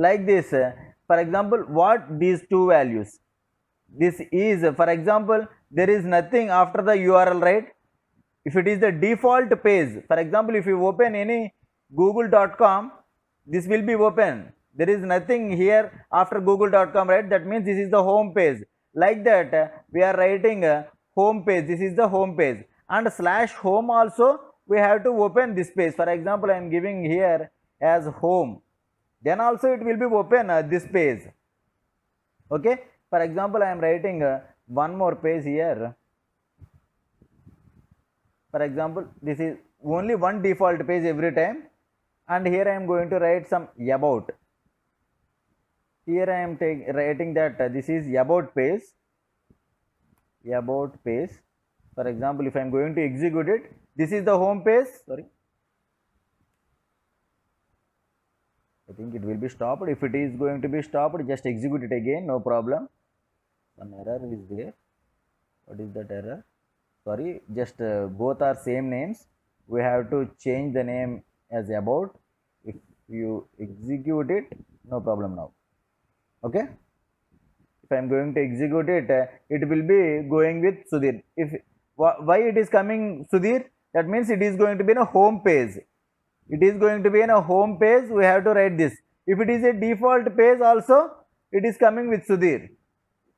like this. For example, what these two values, this is, for example, there is nothing after the URL, right? If it is the default page, for example, if you open any google.com, this will be open, there is nothing here after google.com, right? That means this is the home page. Like that, we are writing home page, this is the home page, and slash home also we have to open this page. For example, I am giving here as home, then also it will be open this page. Okay, for example, I am writing one more page here. For example, this is only one default page every time, and here I am going to write some about. Here I am writing that this is about page. About page. For example, if I am going to execute it, this is the home page. Sorry, I think it will be stopped. If it is going to be stopped, just execute it again, no problem. Some error is there. What is that error? Sorry, just both are same names. We have to change the name as about. If you execute it, no problem now. Okay, if I am going to execute it, it will be going with Sudhir. If why it is coming Sudhir, that means it is going to be in a home page. It is going to be in a home page, we have to write this. If it is a default page also, it is coming with Sudhir.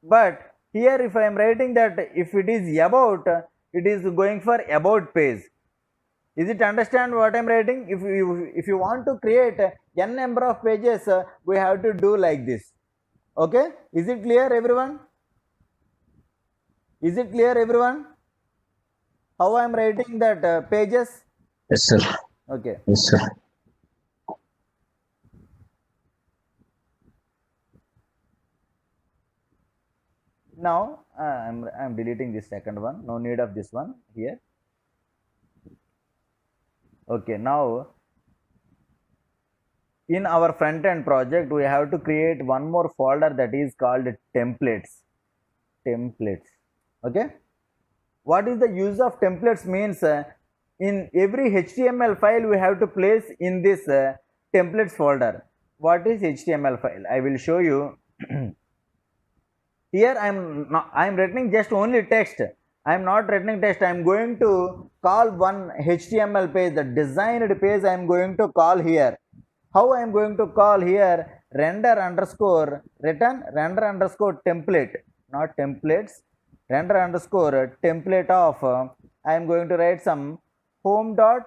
But here if I am writing that if it is about, it is going for about page. Is it understand what I am writing? If you want to create n number of pages, we have to do like this. Okay, is it clear everyone? Is it clear everyone? How I am writing that pages? Yes, sir. Okay. Yes, sir. Now I'm deleting this second one. No need of this one here. Okay, now in our front end project, we have to create one more folder that is called templates. Templates. Okay. What is the use of templates means? In every HTML file we have to place in this templates folder. What is HTML file? I will show you. Here I am writing just only text. I am not writing text. I am going to call one HTML page, the designed page I am going to call here. How I am going to call here? Render underscore return render underscore template, not templates, render underscore template of I am going to write some home.html.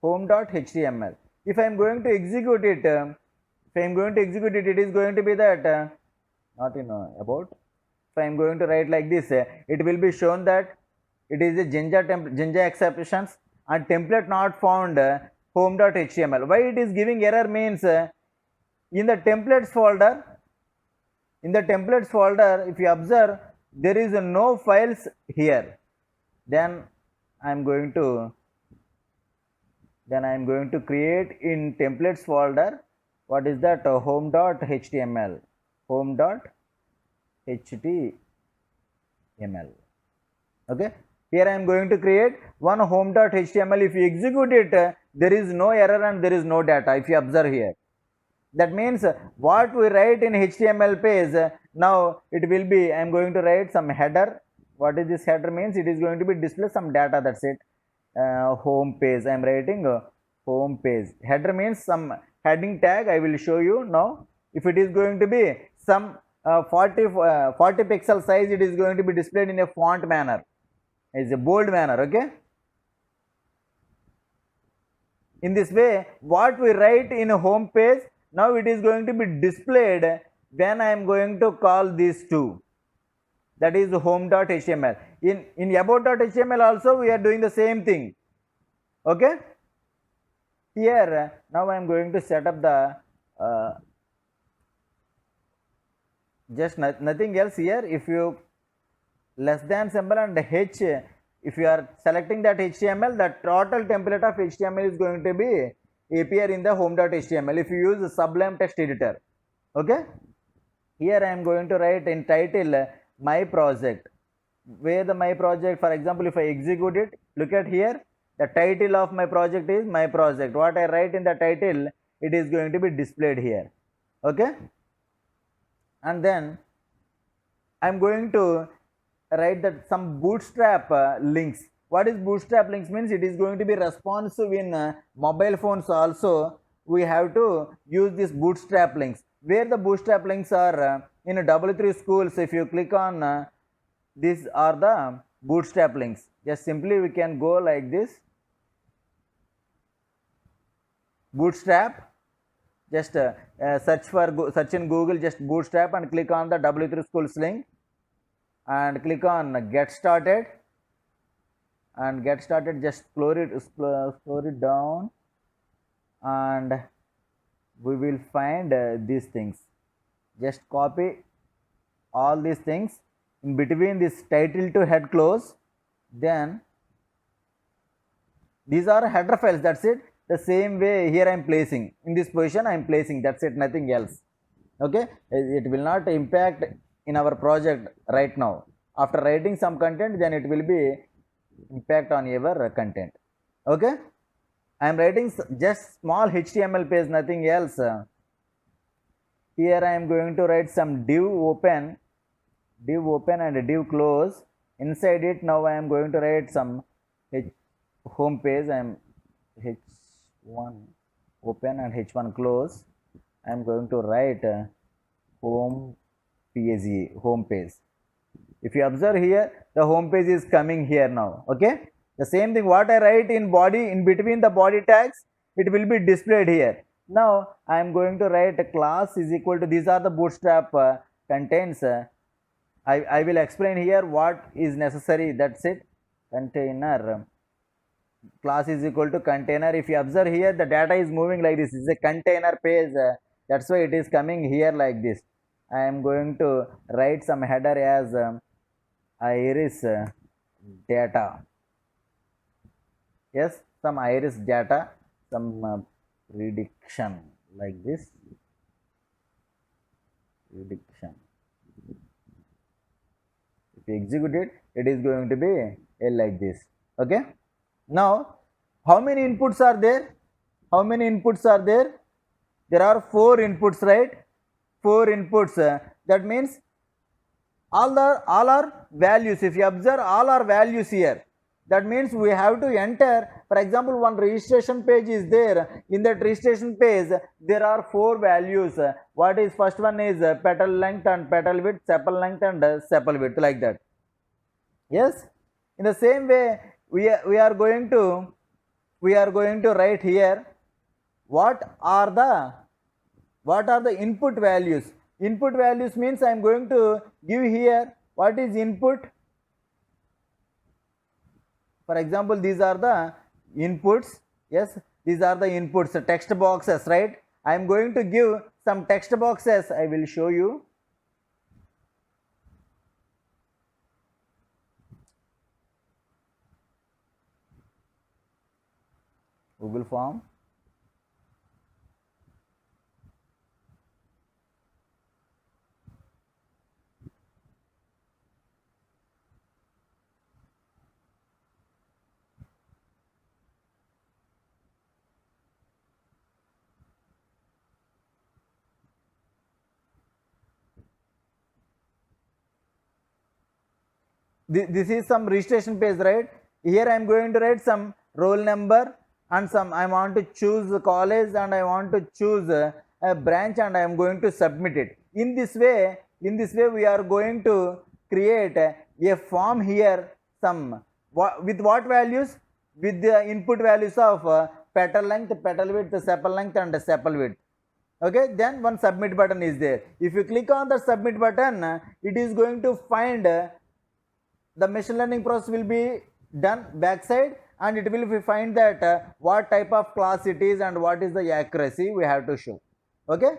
Home.html. If I am going to execute it, if I am going to execute it, it is going to be that not in about. If I am going to write like this, it will be shown that it is a Jinja exceptions and template not found home.html. Why it is giving error means in the templates folder, if you observe, there is no files here. Then I am going to create in templates folder. What is that? Home.html. Home.html. Okay. Here I am going to create one home.html. If you execute it, there is no error and there is no data. If you observe here, that means what we write in HTML page, now it will be, I am going to write some header. What is this header means? It is going to be display some data, that's it. Home page, I am writing home page. Header means some heading tag, I will show you now. If it is going to be some 40 pixel size, it is going to be displayed in a font manner, is a bold manner. Okay, in this way what we write in a home page, now it is going to be displayed when I am going to call these two, that is home.html. In about.html also we are doing the same thing. Okay, here now I am going to set up the just nothing else here. If you less than symbol and h, if you are selecting that HTML, the total template of HTML is going to be appear in the home.html if you use Sublime Text Editor. Okay, here I am going to write in title my project. Where the my project, for example, if I execute it, look at here, the title of my project is my project. What I write in the title, it is going to be displayed here. Okay, and then I'm going to write that some bootstrap links. What is bootstrap links means? It is going to be responsive in mobile phones also. We have to use this bootstrap links. Where the bootstrap links are in W3 schools, if you click on these are the bootstrap links. Just simply we can go like this, bootstrap. Just search in Google just bootstrap and click on the W3 schools link and click on get started, and get started, just scroll it down, and we will find these things. Just copy all these things in between this title to head close. Then these are header files, that's it. The same way here I am placing in this position, I am placing, that's it, nothing else. Okay, it will not impact in our project right now. After writing some content, then it will be impact on your content. Okay, I am writing just small HTML page, nothing else. Here I am going to write some div open and div close. Inside it, now I am going to write some home page. I am h1 open and h1 close. I am going to write home page. If you observe here, the home page is coming here now. Okay, the same thing what I write in body, in between the body tags, it will be displayed here. Now I am going to write a class is equal to, these are the bootstrap contents. I will explain here what is necessary, that's it. Container, class is equal to container. If you observe here, the data is moving like this. Is a container page, that's why it is coming here like this. I am going to write some header as iris data. Yes, some iris data, some prediction like this. Prediction. If you execute it, it is going to be like this. Okay. Now, how many inputs are there? How many inputs are there? There are 4 inputs, right? 4 inputs. That means all are values. If you observe, all are values here. That means we have to enter, for example, one registration page is there. In that registration page, there are 4 values. What is first one is petal length and petal width, sepal length and sepal width, like that. Yes. In the same way, we are going to write here what are the input values. Input values means I am going to give here what is input. For example, these are the inputs. Yes, these are the inputs, text boxes, right? I am going to give some text boxes. I will show you. Google form. This is some registration page, right? Here I am going to write some roll number and some, I want to choose the college and I want to choose a branch and I am going to submit it. In this way we are going to create a form here, some with what values? With the input values of petal length, petal width, sepal length and sepal width. Okay, then one submit button is there. If you click on the submit button, it is going to find the machine learning process will be done backside, and it will find that what type of class it is and what is the accuracy we have to show. Okay,